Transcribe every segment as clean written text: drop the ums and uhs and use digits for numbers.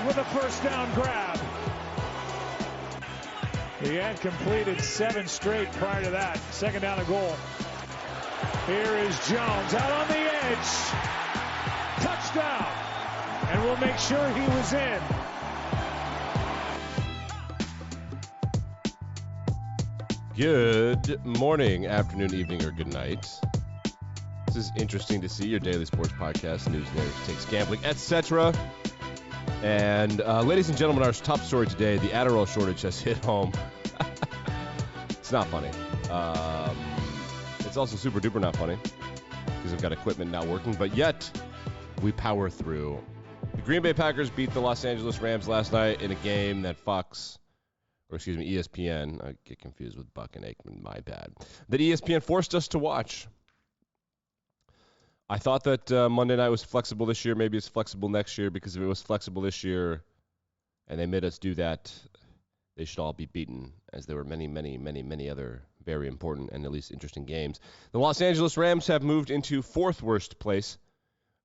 with a first down grab. He had completed 7 straight prior to that. Second down and goal. Here is Jones out on the edge. Touchdown. And we'll make sure he was in. Good morning, afternoon, evening, or good night. This is Interesting to See, your daily sports podcast, news, narratives, takes, gambling, etc. And ladies and gentlemen, our top story today, the Adderall shortage has hit home. It's not funny. It's also super duper not funny because I've got equipment not working, but yet we power through. The Green Bay Packers beat the Los Angeles Rams last night in a game that ESPN, I get confused with Buck and Aikman, my bad, that ESPN forced us to watch. I thought that Monday night was flexible this year. Maybe it's flexible next year, because if it was flexible this year and they made us do that, they should all be beaten, as there were many, many, many, many other very important and at least interesting games. The Los Angeles Rams have moved into 4th worst place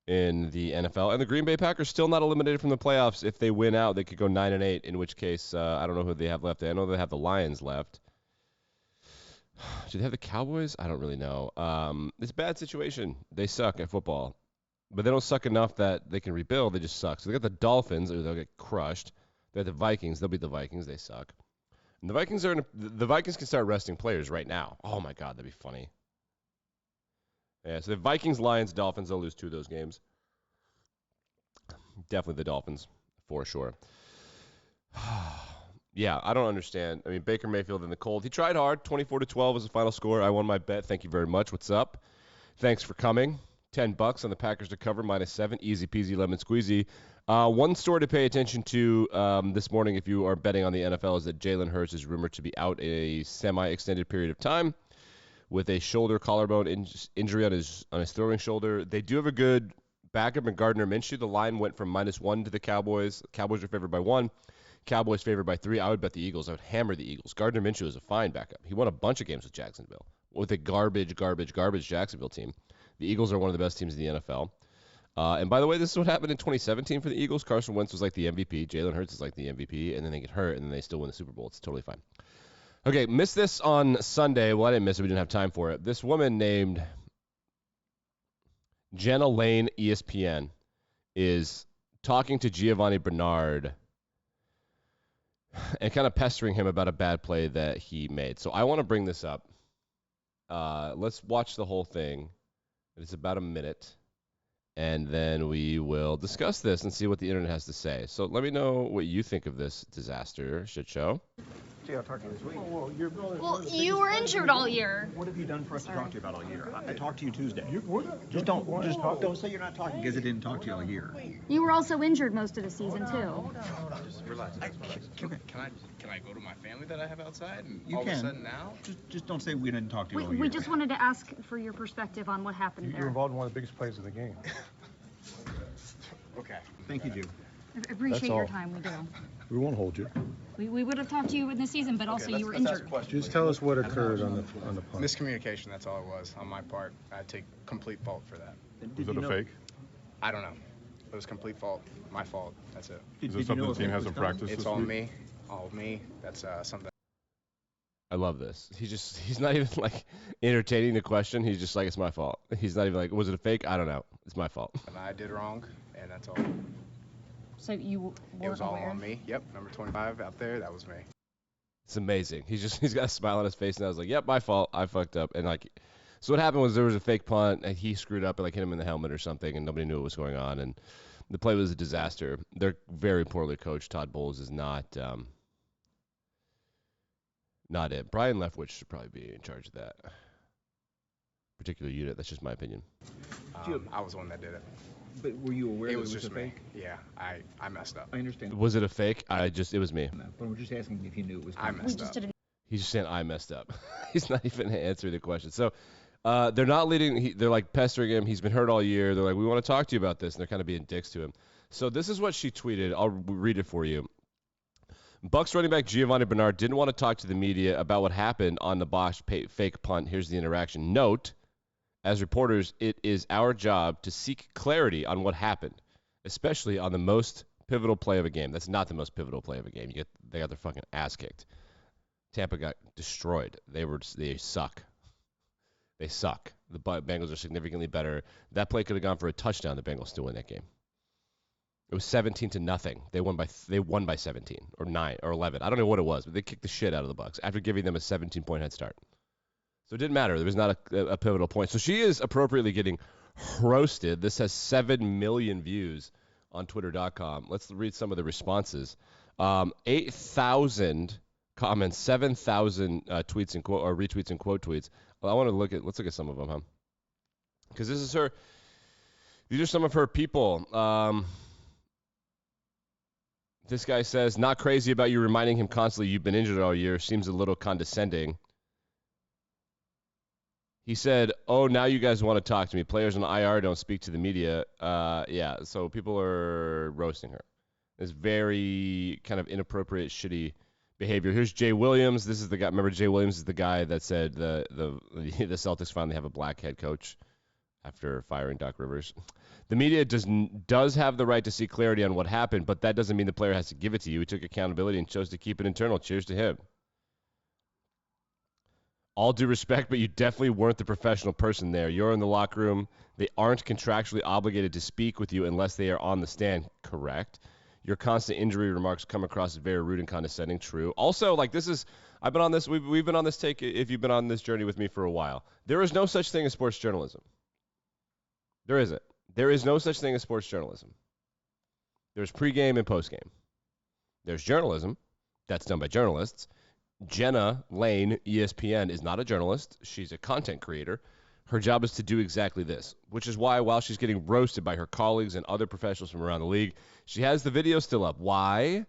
in the NFL, and the Green Bay Packers still not eliminated from the playoffs. If they win out, they could go 9-8, in which case I don't know who they have left. I know they have the Lions left. Do they have the Cowboys? I don't really know. It's a bad situation. They suck at football, but they don't suck enough that they can rebuild. They just suck. So they got the Dolphins, or they'll get crushed. They have the Vikings. They'll beat the Vikings. They suck. And the Vikings can start resting players right now. Oh my God, that'd be funny. Yeah, so the Vikings, Lions, Dolphins, they'll lose 2 of those games. Definitely the Dolphins, for sure. Yeah, I don't understand. I mean, Baker Mayfield in the cold. He tried hard. 24-12 was the final score. I won my bet. Thank you very much. What's up? Thanks for coming. $10 on the Packers to cover, -7. Easy peasy, lemon squeezy. One story to pay attention to this morning if you are betting on the NFL is that Jalen Hurts is rumored to be out a semi-extended period of time with a shoulder collarbone injury on his throwing shoulder. They do have a good backup in Gardner Minshew. The line went from -1 to the Cowboys. Cowboys are favored by 1. Cowboys favored by 3. I would bet the Eagles. I would hammer the Eagles. Gardner Minshew is a fine backup. He won a bunch of games with Jacksonville, with a garbage Jacksonville team. The Eagles are one of the best teams in the NFL. And by the way, this is what happened in 2017 for the Eagles. Carson Wentz was like the MVP. Jalen Hurts is like the MVP, and then they get hurt, and then they still win the Super Bowl. It's totally fine. Okay, missed this on Sunday. Well, I didn't miss it. We didn't have time for it. This woman named Jenna, Laine, ESPN, is talking to Giovanni Bernard and kind of pestering him about a bad play that he made. So I want to bring this up. Let's watch the whole thing. It's about a minute, and then we will discuss this and see what the internet has to say. So let me know what you think of this disaster shit show. I'll talk to you this week. Well, you were injured all year. What have you done for us to talk to you about all year? I talked to you Tuesday. Don't say you're not talking because I didn't talk to you all year. You were also injured most of the season too. Just relax. Can I go to my family that I have outside? And you all can. Of a sudden now? Just don't say we didn't talk to you all year. We just wanted to ask for your perspective on what happened there. You're involved in one of the biggest plays of the game. Okay. Thank you, Jim. I appreciate your time. We do. We won't hold you. We would have talked to you in the season, but also you were injured. Just tell us what occurred on the punt. Miscommunication, that's all it was on my part. I take complete fault for that. Was it a fake? I don't know. It was complete fault. My fault. That's it. Is this something the team hasn't practiced It's this all week? me. All me. That's something. I love this. He's not even like entertaining the question. He's just like, it's my fault. He's not even like, was it a fake? I don't know. It's my fault. And I did wrong, and that's all. So you It was all on me. Yep, number 25 out there, that was me. It's amazing. He's got a smile on his face, and I was like, yep, my fault. I fucked up. And like, so what happened was there was a fake punt, and he screwed up and like hit him in the helmet or something, and nobody knew what was going on, and the play was a disaster. They're very poorly coached. Todd Bowles is not it. Brian Leftwich should probably be in charge of that particular unit. That's just my opinion. I was the one that did it. But were you aware It that was it was just a me. fake? Yeah, I messed up. I understand. Was it a fake? It was me. But we're just asking if you knew it was. I messed up. He's just saying I messed up. He's not even answering the question. So they're not leading. They're like pestering him. He's been hurt all year. They're like, we want to talk to you about this. And they're kind of being dicks to him. So this is what she tweeted. I'll read it for you. Bucs running back Giovanni Bernard didn't want to talk to the media about what happened on the botched fake punt. Here's the interaction. Note, as reporters, it is our job to seek clarity on what happened, especially on the most pivotal play of a game. That's not the most pivotal play of a game. They got their fucking ass kicked. Tampa got destroyed. They suck. They suck. The Bengals are significantly better. That play could have gone for a touchdown. The Bengals still win that game. It was 17-0. They won by 17 or 9 or 11. I don't know what it was, but they kicked the shit out of the Bucs after giving them a 17-point head start. So it didn't matter. There was not a pivotal point. So she is appropriately getting roasted. This has 7 million views on Twitter.com. Let's read some of the responses. 8,000 comments, 7,000 tweets and quote or retweets and quote tweets. Well, let's look at some of them, huh? Because these are some of her people. This guy says, not crazy about you reminding him constantly you've been injured all year. Seems a little condescending. He said, oh, now you guys want to talk to me. Players on IR don't speak to the media. Yeah, so people are roasting her. It's very kind of inappropriate, shitty behavior. Here's Jay Williams. This is the guy. Remember, Jay Williams is the guy that said the Celtics finally have a black head coach after firing Doc Rivers. The media does have the right to see clarity on what happened, but that doesn't mean the player has to give it to you. He took accountability and chose to keep it internal. Cheers to him. All due respect, but you definitely weren't the professional person there. You're in the locker room. They aren't contractually obligated to speak with you unless they are on the stand. Correct. Your constant injury remarks come across as very rude and condescending. True. Also, I've been on this. We've been on this take. If you've been on this journey with me for a while, there is no such thing as sports journalism. There isn't. There is no such thing as sports journalism. There's pregame and postgame. There's journalism. That's done by journalists. Jenna, Laine, ESPN, is not a journalist. She's a content creator. Her job is to do exactly this, which is why while she's getting roasted by her colleagues and other professionals from around the league, she has the video still up. Why?